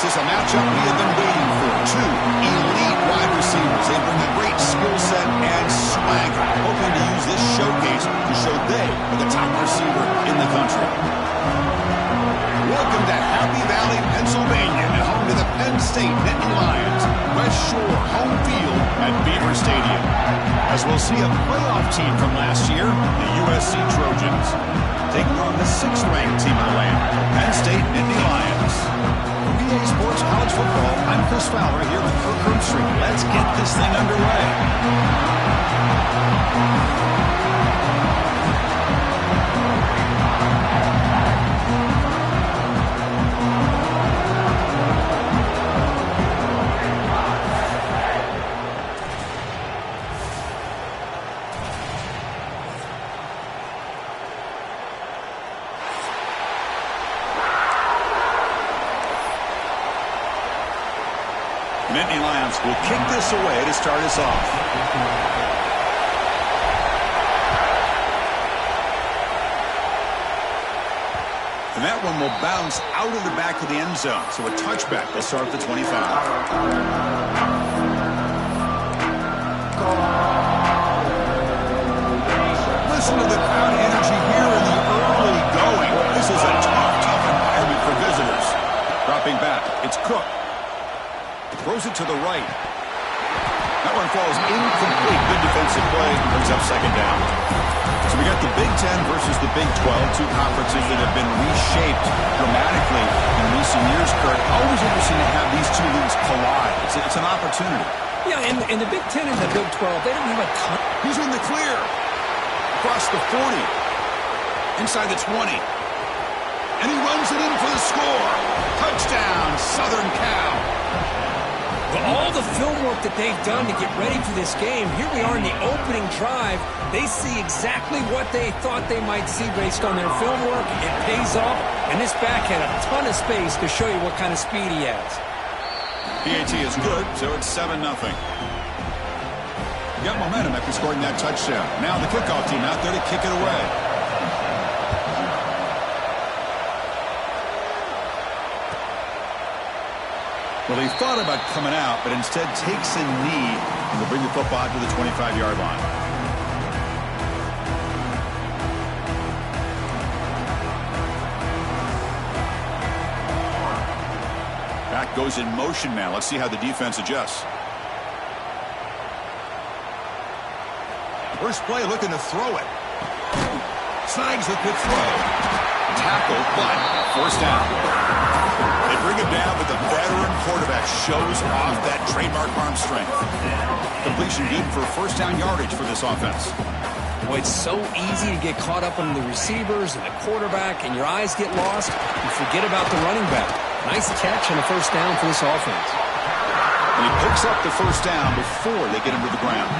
is a matchup we have been waiting for. Two elite wide receivers. They bring a great skill set and swagger, hoping to use this showcase to show they are the top receiver in the country. Welcome to Happy Valley, Pennsylvania, and home to the Penn State Nittany Lions. West Shore home field at Beaver Stadium. As we'll see a playoff team from last year, the USC Trojans, taking on the 6th-ranked team in the land, Penn State Nittany Lions. For PA Sports College Football, I'm Chris Fowler here with Kirk Herbstreit. Let's get this thing underway. Nittany Lions will kick this away to start us off. And that one will bounce out of the back of the end zone. So a touchback will start at the 25. Listen to the crowd energy here in the early going. This is a tough environment for visitors. Dropping back, it's Cook. Throws it to the right. That one falls incomplete. Good defensive play. Brings up second down. So we got the Big Ten versus the Big 12, two conferences that have been reshaped dramatically in recent years, Kurt. Always interesting to have these two leagues collide. It's an opportunity. Yeah, and the Big Ten and the Big 12, they don't have a ton. He's in the clear. Across the 40. Inside the 20. And he runs it in for the score. Touchdown, Southern Cal. All the film work that they've done to get ready for this game, here we are in the opening drive. They see exactly what they thought they might see based on their film work. It pays off, and this back had a ton of space to show you what kind of speed he has. PAT is good, so it's 7-0. Got momentum after scoring that touchdown. Now the kickoff team out there to kick it away. Well, he thought about coming out, but instead takes a knee and will bring the football to the 25-yard line. Back goes in motion now. Let's see how the defense adjusts. First play, looking to throw it. Snags the quick throw. Tackle, but forced down. They bring him down, but the veteran quarterback shows off that trademark arm strength. Completion good for first down yardage for this offense. Boy, it's so easy to get caught up on the receivers and the quarterback, and your eyes get lost. You forget about the running back. Nice catch and a first down for this offense. And he picks up the first down before they get him to the ground.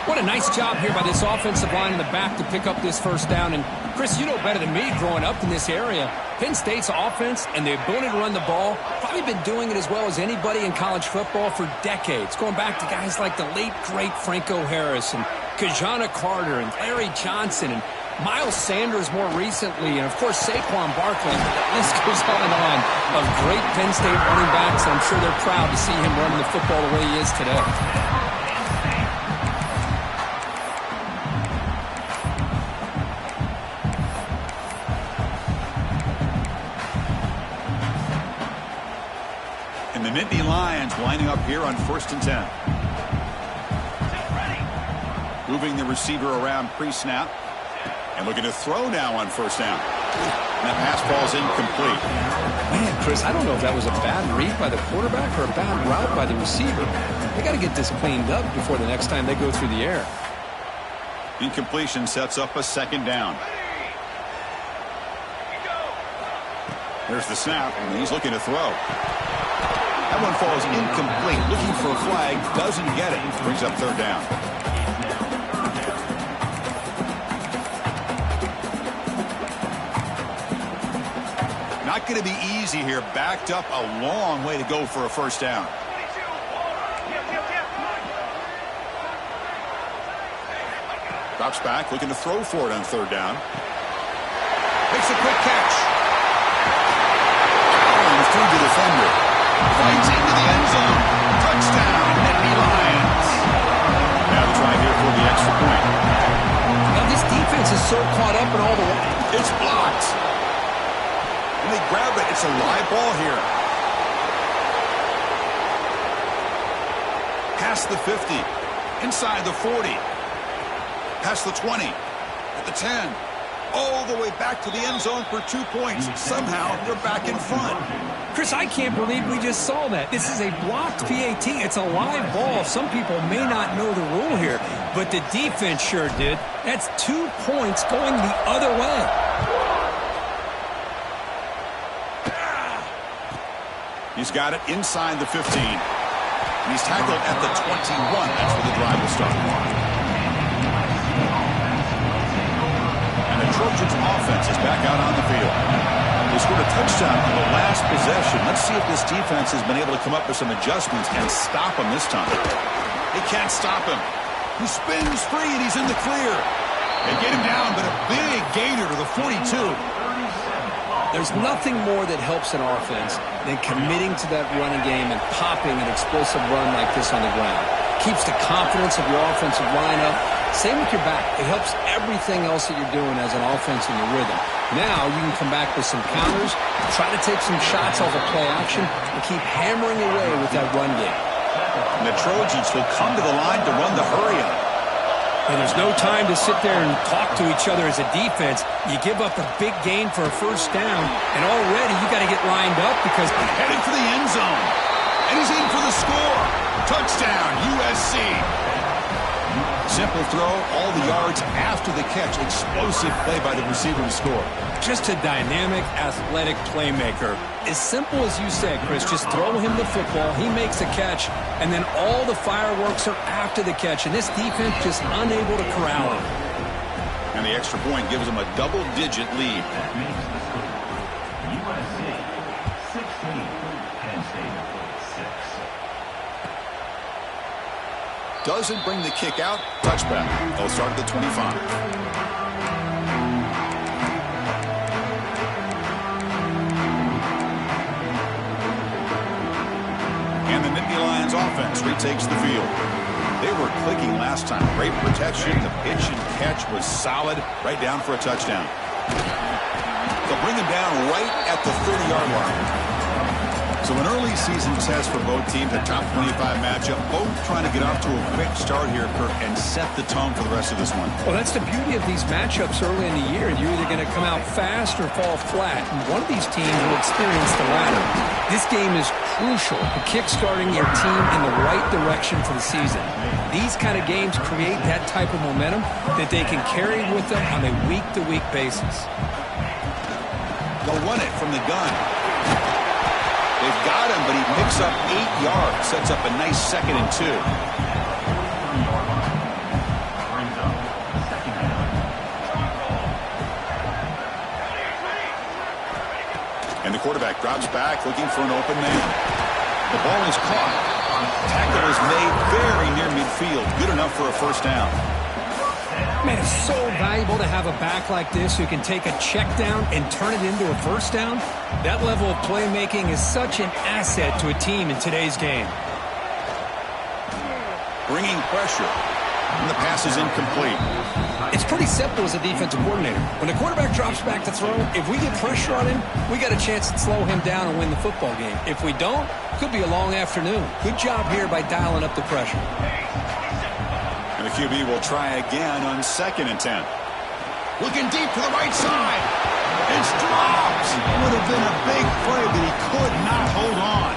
What a nice job here by this offensive line in the back to pick up this first down. And, Chris, you know better than me growing up in this area. Penn State's offense and the ability to run the ball, probably been doing it as well as anybody in college football for decades, going back to guys like the late, great Franco Harris and Kajana Carter and Larry Johnson and Miles Sanders more recently, and, of course, Saquon Barkley. The list goes on and on of great Penn State running backs, and I'm sure they're proud to see him running the football the way he is today. And the Nittany Lions lining up here on 1st and 10. Moving the receiver around pre-snap. And looking to throw now on first down. And that pass falls incomplete. Man, Chris, I don't know if that was a bad read by the quarterback or a bad route by the receiver. They got to get this cleaned up before the next time they go through the air. Incompletion sets up a second down. There's the snap, and he's looking to throw. That one falls incomplete. Looking for a flag, doesn't get it. Brings up third down. Not going to be easy here. Backed up a long way to go for a first down. Drops back, looking to throw for it on third down. Makes a quick catch. Through the defender. point. Now, this defense is so caught up in all the... It's blocked. And they grab it. It's a live ball here. Past the 50. Inside the 40. Past the 20. At the 10. All the way back to the end zone for 2 points. Somehow, they're back in front. Chris, I can't believe we just saw that. This is a blocked PAT. It's a live ball. Some people may not know the rule here, but the defense sure did. That's 2 points going the other way. He's got it inside the 15. And he's tackled at the 21. That's where the drive will start. And the Trojans offense is back out on the field. They scored a touchdown on the last possession. Let's see if this defense has been able to come up with some adjustments and stop him this time. They can't stop him. He spins free and he's in the clear. They get him down, but a big gainer to the 42. There's nothing more that helps an offense than committing to that running game and popping an explosive run like this on the ground. Keeps the confidence of your offensive line up. Same with your back. It helps everything else that you're doing as an offense in your rhythm. Now you can come back with some counters, try to take some shots off of play action, and keep hammering away with that run game. And the Trojans will come to the line to run the hurry-up. And there's no time to sit there and talk to each other as a defense. You give up a big gain for a first down, and already you got to get lined up because... Headed for the end zone. And he's in for the score. Touchdown, USC. Simple throw, all the yards after the catch. Explosive play by the receiver to score. Just a dynamic, athletic playmaker. As simple as you said, Chris, just throw him the football, he makes the catch, and then all the fireworks are after the catch, and this defense just unable to corral him. And the extra point gives them a double-digit lead. USC 16, Penn State 6. Doesn't bring the kick out. Touchback. They'll start at the 25. And the Nittany Lions offense retakes the field. They were clicking last time. Great protection. The pitch and catch was solid. Right down for a touchdown. They'll bring him down right at the 30-yard line. So an early season test for both teams, a top 25 matchup. Both trying to get off to a quick start here, Kirk, and set the tone for the rest of this one. Well, that's the beauty of these matchups early in the year. You're either going to come out fast or fall flat. And one of these teams will experience the latter. This game is crucial to kickstarting your team in the right direction for the season. These kind of games create that type of momentum that they can carry with them on a week-to-week basis. They'll run it from the gun. They've got him, but he picks up 8 yards. Sets up a nice 2nd and 2. And the quarterback drops back, looking for an open man. The ball is caught. Tackle is made very near midfield. Good enough for a first down. Man, it's so valuable to have a back like this who can take a check down and turn it into a first down. That level of playmaking is such an asset to a team in today's game. Bringing pressure. And the pass is incomplete. It's pretty simple as a defensive coordinator. When the quarterback drops back to throw, if we get pressure on him, we got a chance to slow him down and win the football game. If we don't, it could be a long afternoon. Good job here by dialing up the pressure. And the QB will try again on 2nd and 10. Looking deep to the right side. It's dropped. Would have been a big play, but he could not hold on.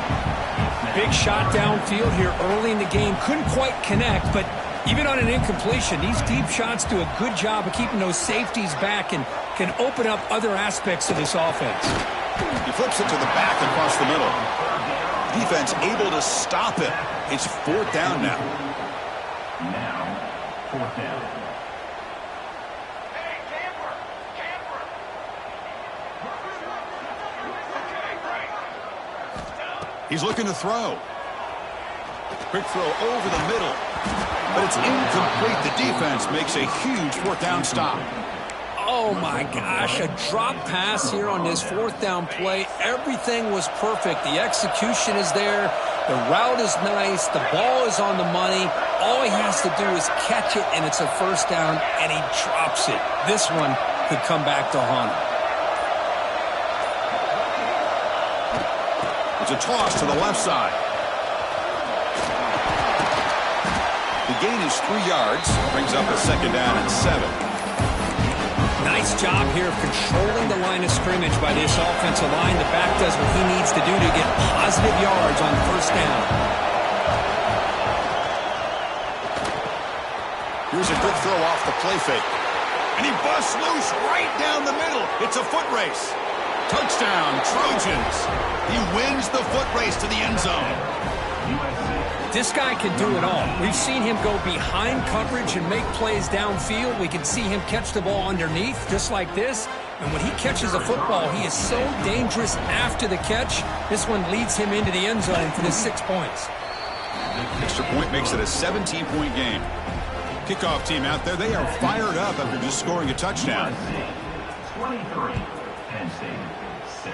Big shot downfield here early in the game. Couldn't quite connect, but even on an incompletion, these deep shots do a good job of keeping those safeties back and can open up other aspects of this offense. He flips it to the back across the middle. Defense able to stop it. It's 4th down now. Now, 4th down. He's looking to throw. Quick throw over the middle. But it's incomplete. The defense makes a huge 4th down stop. Oh, Oh, my gosh, a drop pass here on this fourth down play. Everything was perfect. The execution is there. The route is nice. The ball is on the money. All he has to do is catch it, and it's a first down, and he drops it. This one could come back to haunt him. It's a toss to the left side. The gain is 3 yards. Brings up a second down and 7. Nice job here of controlling the line of scrimmage by this offensive line. The back does what he needs to do to get positive yards on first down. Here's a good throw off the play fake. And he busts loose right down the middle. It's a foot race. Touchdown, Trojans. He wins the foot race to the end zone. This guy can do it all. We've seen him go behind coverage and make plays downfield. We can see him catch the ball underneath, just like this. And when he catches a football, he is so dangerous after the catch. This one leads him into the end zone for the 6 points. Extra point makes it a 17-point game. Kickoff team out there, they are fired up after just scoring a touchdown. 23, Penn State 6.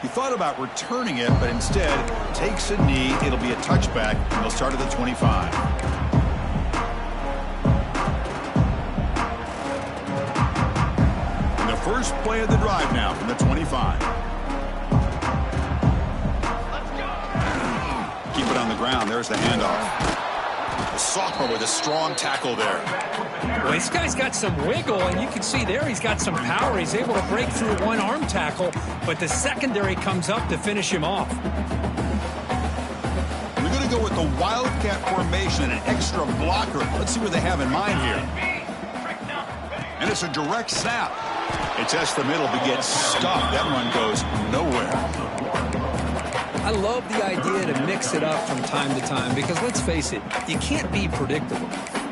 He thought about returning it, but instead takes a knee. It'll be a touchback, and they'll start at the 25. And the first play of the drive now from the 25. Keep it on the ground. There's the handoff. A sophomore with a strong tackle there. Well, this guy's got some wiggle, and you can see there he's got some power. He's able to break through one arm tackle, but the secondary comes up to finish him off. We're going to go with the Wildcat formation and an extra blocker. Let's see what they have in mind here. And it's a direct snap. It tests the middle but gets stuffed. That one goes nowhere. I love the idea to mix it up from time to time because, let's face it, you can't be predictable.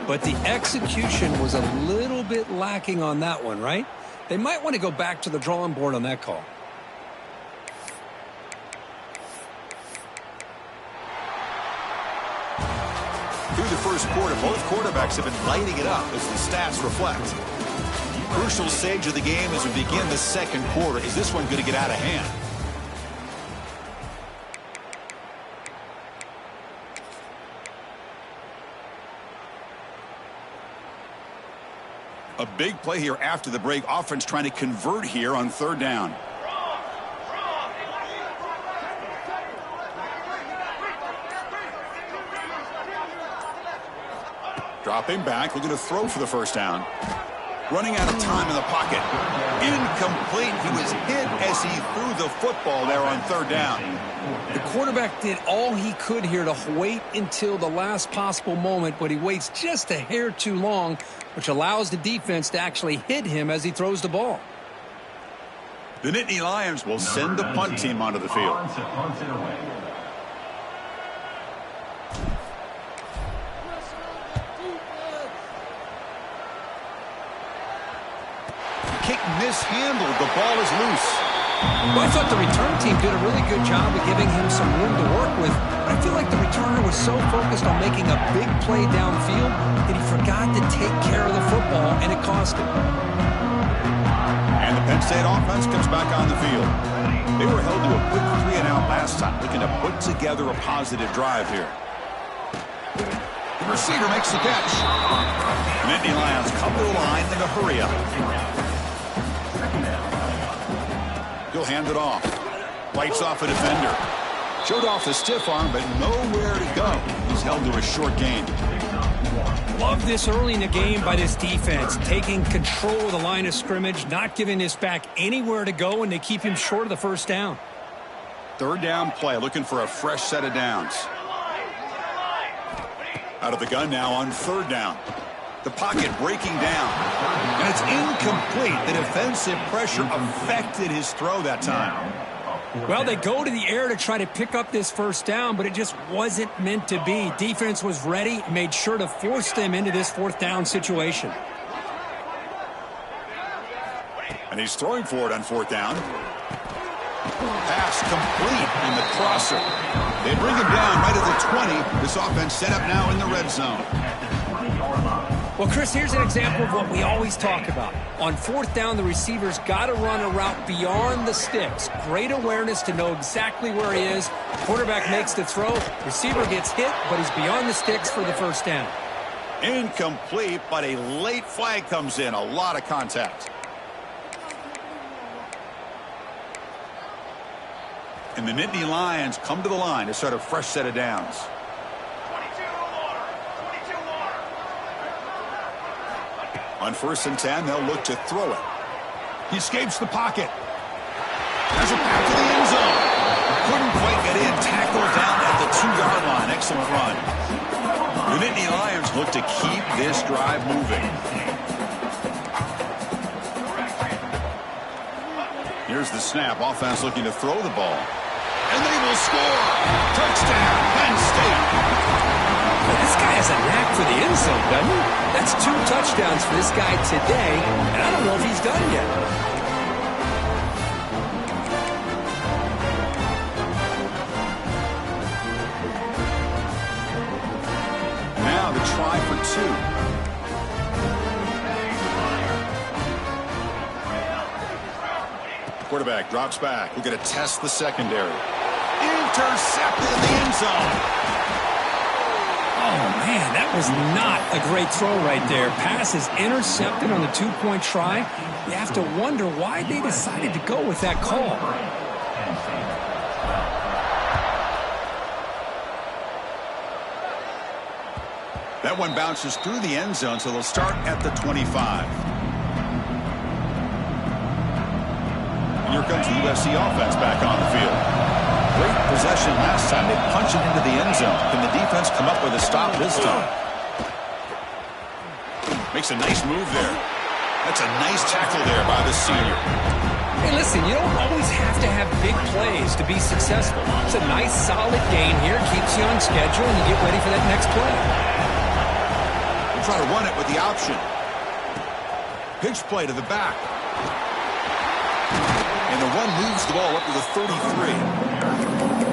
But the execution was a little bit lacking on that one, right? They might want to go back to the drawing board on that call. Through the first quarter, both quarterbacks have been lighting it up as the stats reflect. Crucial stage of the game as we begin the second quarter. Is this one going to get out of hand? A big play here after the break. Offense trying to convert here on third down. Dropping back, looking to throw for the first down. Running out of time in the pocket. Incomplete. He was hit as he threw the football there on third down. The quarterback did all he could here to wait until the last possible moment, but he waits just a hair too long, which allows the defense to actually hit him as he throws the ball. The Nittany Lions will send the punt team onto the field. Kick mishandled. The ball is loose. Well, I thought the return team did a really good job of giving him some room to work with, but I feel like the returner was so focused on making a big play downfield that he forgot to take care of the football, and it cost him. And the Penn State offense comes back on the field. They were held to a quick 3-and-out last time, looking to put together a positive drive here. The receiver makes the catch. Nittany Lions cover the line in a hurry up. He'll hand it off. Bites off a defender. Showed off the stiff arm, but nowhere to go. He's held to a short gain. Love this early in the game by this defense, taking control of the line of scrimmage, not giving this back anywhere to go, and they keep him short of the first down. Third down play, looking for a fresh set of downs. Out of the gun now on third down. The pocket breaking down. And it's incomplete. The defensive pressure affected his throw that time. Well, they go to the air to try to pick up this first down, but it just wasn't meant to be. Defense was ready, made sure to force them into this fourth down situation. And he's throwing for it on fourth down. Pass complete in the crosser. They bring him down right at the 20. This offense set up now in the red zone. Well, Chris, here's an example of what we always talk about. On fourth down, the receiver's got to run a route beyond the sticks. Great awareness to know exactly where he is. Quarterback makes the throw. Receiver gets hit, but he's beyond the sticks for the first down. Incomplete, but a late flag comes in. A lot of contact. And the Nittany Lions come to the line to start a fresh set of downs. On 1st and 10, they'll look to throw it. He escapes the pocket. Has it back to the end zone. Couldn't quite get in. Tackled down at the 2-yard line. Excellent run. The Nittany Lions look to keep this drive moving. Here's the snap. Offense looking to throw the ball. And they will score. Touchdown, Penn State. This guy has a knack for the end zone, doesn't he? That's 2 touchdowns for this guy today, and I don't know if he's done yet. Now the try for 2. Quarterback drops back. We're going to test the secondary. Intercepted in the end zone. Oh, man, that was not a great throw right there. Pass is intercepted on the 2-point try. You have to wonder why they decided to go with that call. That one bounces through the end zone, so they'll start at the 25. And here comes the USC offense back on the field. Great possession last time. They punch it into the end zone. Can the defense come up with a stop this time? Makes a nice move there. That's a nice tackle there by the senior. Hey, listen, you don't always have to have big plays to be successful. It's a nice, solid gain here. Keeps you on schedule, and you get ready for that next play. We'll try to run it with the option. Pitch play to the back. And the run moves the ball up to the 33.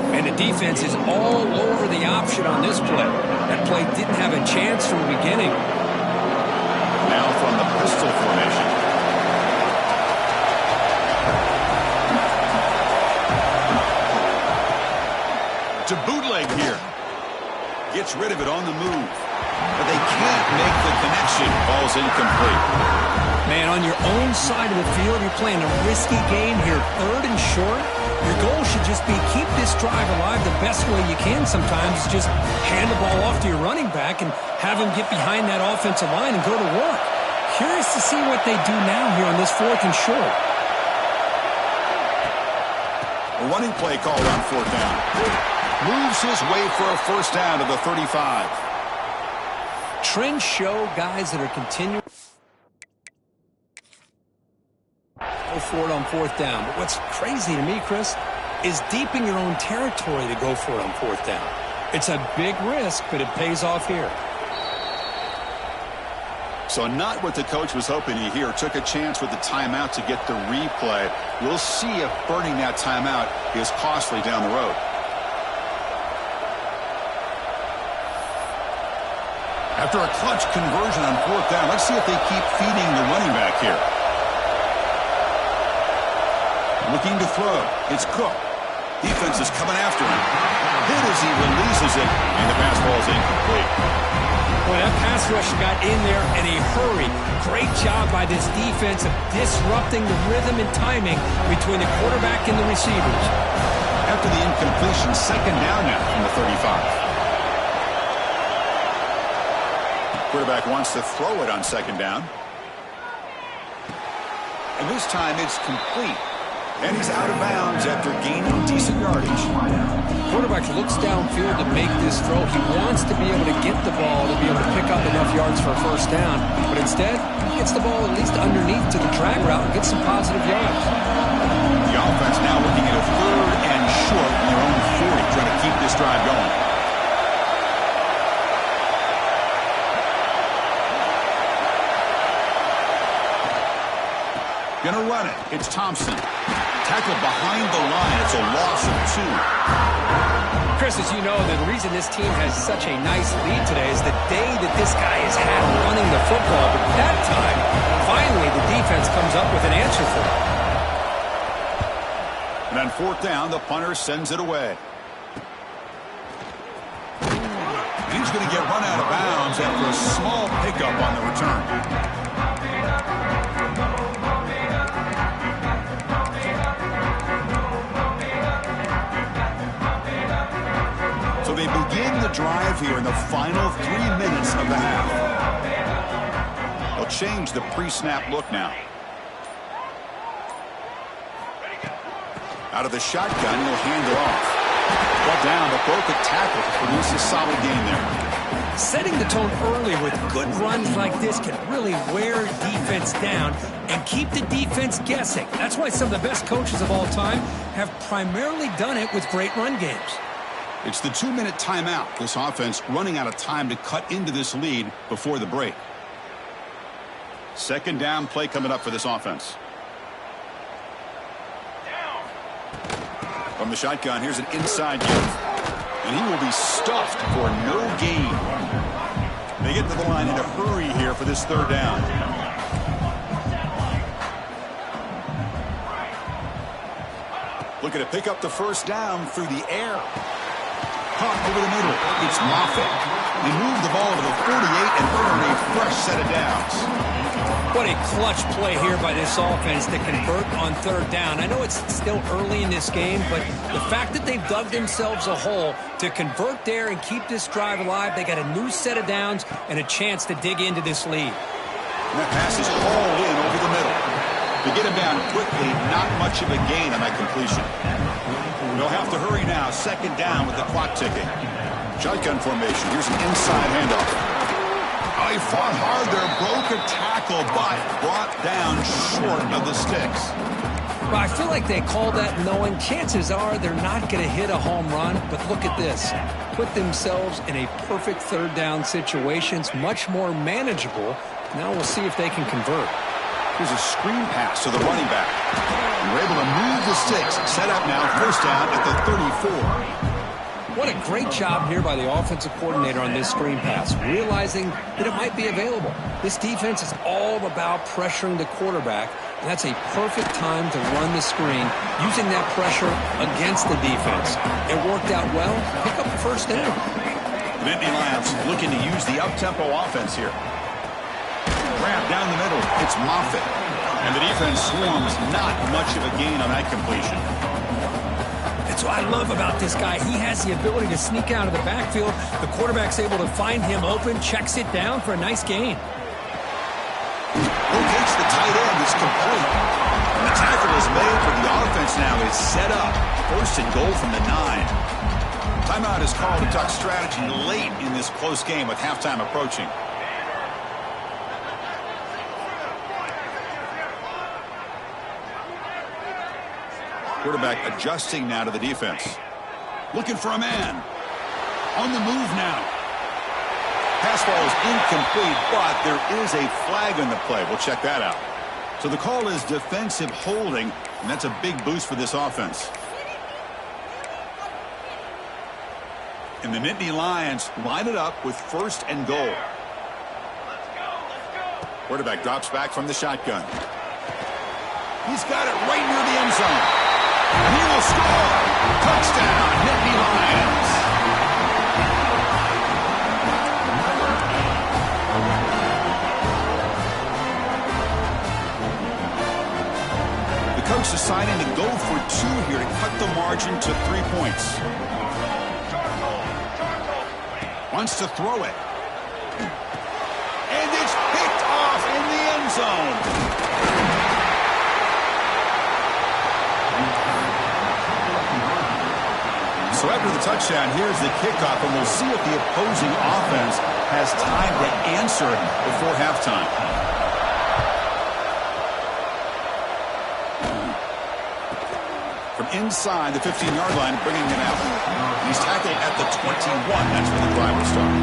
And the defense is all over the option on this play. That play didn't have a chance from the beginning. Now from the pistol formation. To bootleg here. Gets rid of it on the move. But they can't make the connection. Ball's incomplete. Man, on your own side of the field, you're playing a risky game here. 3rd and short. Your goal should just be keep this drive alive the best way you can sometimes. Just hand the ball off to your running back and have him get behind that offensive line and go to work. Curious to see what they do now here on this 4th and short. A running play called on 4th down. Moves his way for a 1st down to the 35. Trends show guys that are continuing for it on 4th down. But what's crazy to me, Chris, is deep in your own territory to go for it on 4th down. It's a big risk, but it pays off here. So not what the coach was hoping to hear. Took a chance with the timeout to get the replay. We'll see if burning that timeout is costly down the road. After a clutch conversion on 4th down, let's see if they keep feeding the running back here. Looking to throw. It's Cook. Defense is coming after him. Hit as he releases it, and the pass ball is incomplete. Boy, that pass rush got in there in a hurry. Great job by this defense of disrupting the rhythm and timing between the quarterback and the receivers. After the incompletion, 2nd down now from the 35. Quarterback wants to throw it on 2nd down. And this time it's complete. And he's out of bounds after gaining decent yardage. Quarterback looks downfield to make this throw. He wants to be able to get the ball to be able to pick up enough yards for a 1st down. But instead, he gets the ball at least underneath to the drag route and gets some positive yards. The offense now looking at a 3rd and short in their own 40, trying to keep this drive going. Gonna run it. It's Thompson. Tackled behind the line. It's a loss of 2. Chris, as you know, the reason this team has such a nice lead today is the day that this guy has had running the football. But that time, finally, the defense comes up with an answer for it. And on 4th down, the punter sends it away. He's going to get run out of bounds after a small pickup on the return. So they begin the drive here in the final 3 minutes of the half. They'll change the pre-snap look now. Out of the shotgun, he'll hand it off. Brought down, but broke a tackle to produce a solid gain there. Setting the tone early with good runs like this can really wear defense down and keep the defense guessing. That's why some of the best coaches of all time have primarily done it with great run games. It's the 2-minute timeout. This offense running out of time to cut into this lead before the break. 2nd down play coming up for this offense. From the shotgun, here's an inside give. And he will be stuffed for no gain. They get to the line in a hurry here for this 3rd down. Looking to pick up the 1st down through the air. Caught over the middle. It's Moffitt. They move the ball to the 48 and earn a fresh set of downs. What a clutch play here by this offense to convert on 3rd down. I know it's still early in this game, but the fact that they've dug themselves a hole to convert there and keep this drive alive, they got a new set of downs and a chance to dig into this lead. And that pass is hauled in over the middle. To get him down quickly, not much of a gain on that completion. They'll have to hurry now. 2nd down with the clock ticking. Shotgun formation. Here's an inside handoff. Oh, he fought hard there, broke a tackle, but brought down short of the sticks. Well, I feel like they call that knowing chances are they're not going to hit a home run, but look at this. Put themselves in a perfect 3rd down situation. It's much more manageable. Now we'll see if they can convert. Here's a screen pass to the running back. And we're able to move the sticks. Set up now, 1st down at the 34. What a great job here by the offensive coordinator on this screen pass, realizing that it might be available. This defense is all about pressuring the quarterback, and that's a perfect time to run the screen, using that pressure against the defense. It worked out well. Pick up the 1st down. The Nittany Lions looking to use the up-tempo offense here. Grab down the middle. It's Moffitt. And the defense swarms. Not much of a gain on that completion. That's what I love about this guy. He has the ability to sneak out of the backfield. The quarterback's able to find him open, checks it down for a nice gain. Locates the tight end. It's complete. And the tackle is made for the offense now. It's set up. 1st and goal from the 9. Timeout is called to talk strategy late in this close game with halftime approaching. Quarterback adjusting now to the defense. Looking for a man. On the move now. Pass ball is incomplete, but there is a flag on the play. We'll check that out. So the call is defensive holding, and that's a big boost for this offense. And the Nittany Lions line it up with 1st and goal. Quarterback drops back from the shotgun. He's got it right near the end zone. And he will score. Touchdown, Nittany Lions. The coach deciding to go for 2 here to cut the margin to 3 points. Wants to throw it. And it's picked off in the end zone. So after the touchdown, here's the kickoff, and we'll see if the opposing offense has time to answer before halftime. From inside the 15-yard line, bringing it out. He's tackled at the 21. That's where the drive will start.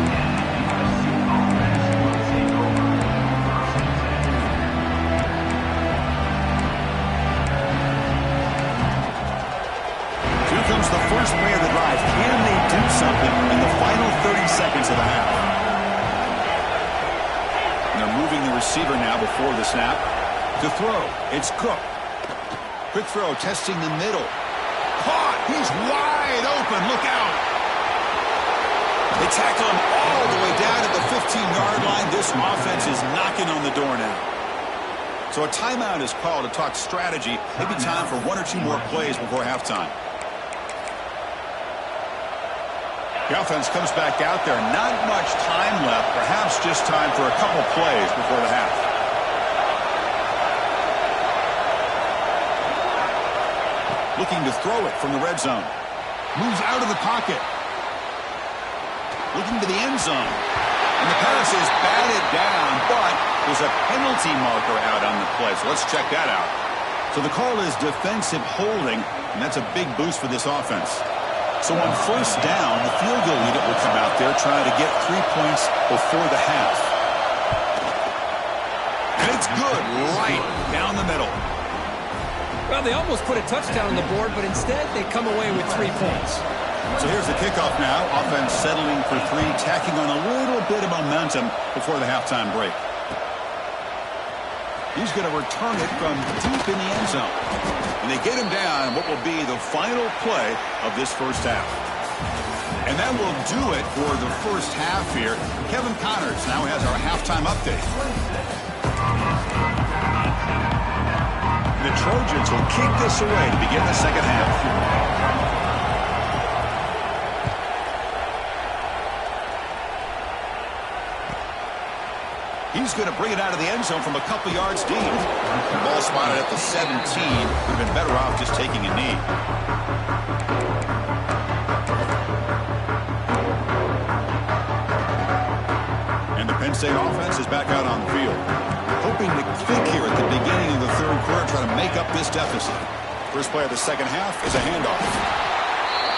was the first play of the drive. Can they do something in the final 30 seconds of the half? And they're moving the receiver now before the snap. To throw, it's Cook. Quick throw, testing the middle. Caught! He's wide open. Look out! They tackle him all the way down to the 15-yard line. This offense is knocking on the door now. So a timeout is called to talk strategy. Maybe time for one or two more plays before halftime. The offense comes back out there. Not much time left. Perhaps just time for a couple plays before the half. Looking to throw it from the red zone. Moves out of the pocket. Looking to the end zone. And the pass is batted down, but there's a penalty marker out on the play. So let's check that out. So the call is defensive holding, and that's a big boost for this offense. So on first down, the field goal unit will come out there trying to get 3 points before the half. And it's good right down the middle. Well, they almost put a touchdown on the board, but instead they come away with 3 points. So here's the kickoff now. Offense settling for 3, tacking on a little bit of momentum before the halftime break. He's going to return it from deep in the end zone. And they get him down what will be the final play of this first half. And that will do it for the first half here. Kevin Connors now has our halftime update. The Trojans will kick this away to begin the second half. He's going to bring it out of the end zone from a couple yards deep. The ball spotted at the 17. Would have been better off just taking a knee. And the Penn State offense is back out on the field. Hoping to click here at the beginning of the third quarter, try to make up this deficit. First play of the second half is a handoff.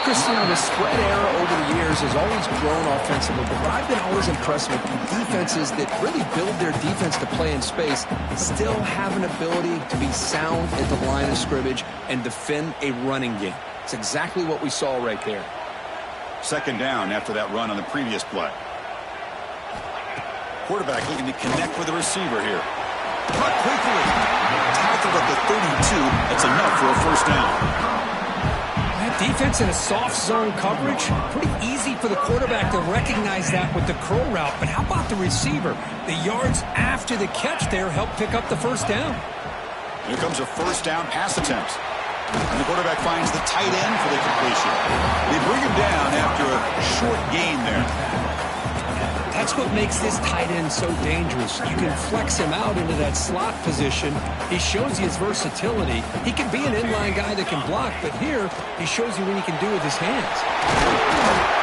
Chris, the spread era over the years has always grown offensively, but I've been always impressed with defenses that really build their defense to play in space, still have an ability to be sound at the line of scrimmage and defend a running game. It's exactly what we saw right there. Second down after that run on the previous play. Quarterback looking to connect with the receiver here. Cut quickly. Tackled at the 32. That's enough for a first down. Defense in a soft zone coverage, pretty easy for the quarterback to recognize that with the curl route. But how about the receiver? The yards after the catch there help pick up the first down. Here comes a first down pass attempt. And the quarterback finds the tight end for the completion. They bring him down after a short gain there. That's what makes this tight end so dangerous. You can flex him out into that slot position. He shows you his versatility. He can be an inline guy that can block, but here he shows you what he can do with his hands.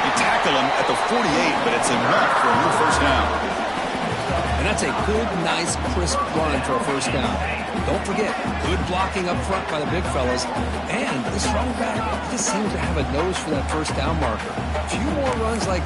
You tackle him at the 48, but it's enough for a new first down. And that's a good, nice, crisp run for a first down. Don't forget, good blocking up front by the big fellas. And this running back just seems to have a nose for that first down marker. A few more runs like